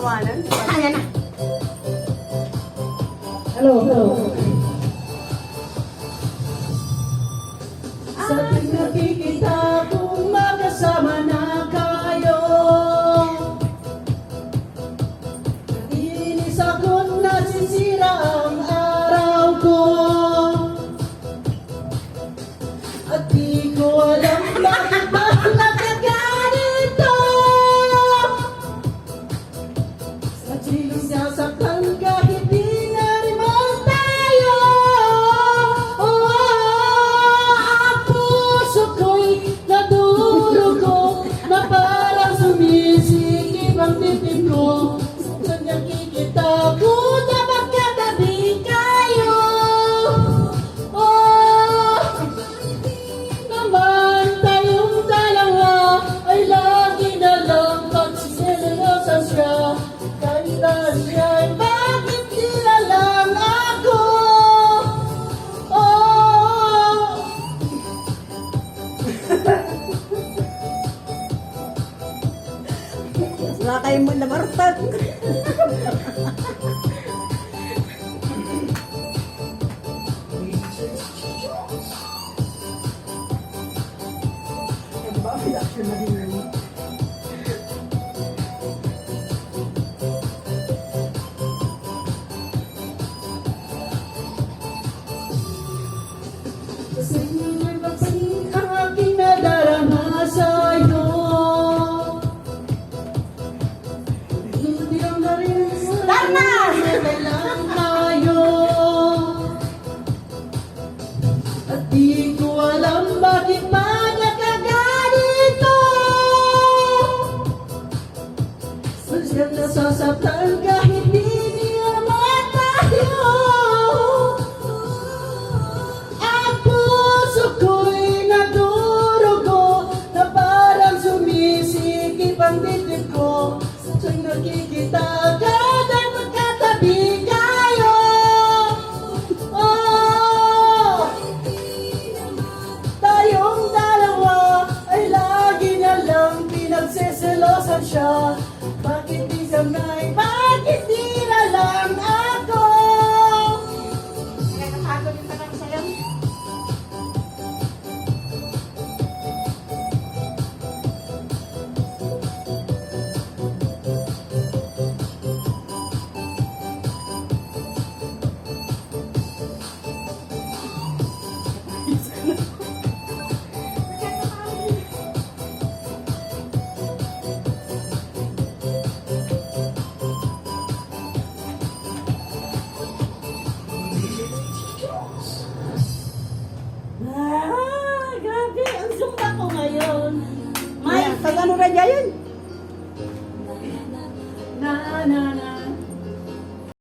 tawanan. Ayan na. Hello, hello. Sa tuwing nakikita kong magkasama na kayo, inis ako't nasisira ang araw ko. At di ko alam bakit ba nagkaganito. Sa silos nasaktan kahit di na naman tayo. Ang puso ko'y nadurugo na parang sumisikip ang titim ko. Sa nakikita ko na magkatabi kayo. Naman tayong dalawa ay lagi na lang pagsisilosan siya. Kahit na siya'y bakit di na lang ako. Wala kayong mo namartag. Kasi may pagsin ang aking nadarama sa'yo. Hindi lang na rin Darna! lang tayo. At di ko alam bakit pa nagkaganito. Sadyang nasasaktan kahit di naman tayo. Ang puso ko'y nadurugo na parang sumisikip ang dibdib ko. Sa tuwing nakikita ka dahil magkatabi kayo. Tayong dalawa ay lagi na lang pinagsiselosan siya. Bakit di sanay, bakit di na lang ako? Nakakapagod yung tanong sa'yo. Grabe, ang zumba ko ngayon. May, pag ano radya yun? Na na na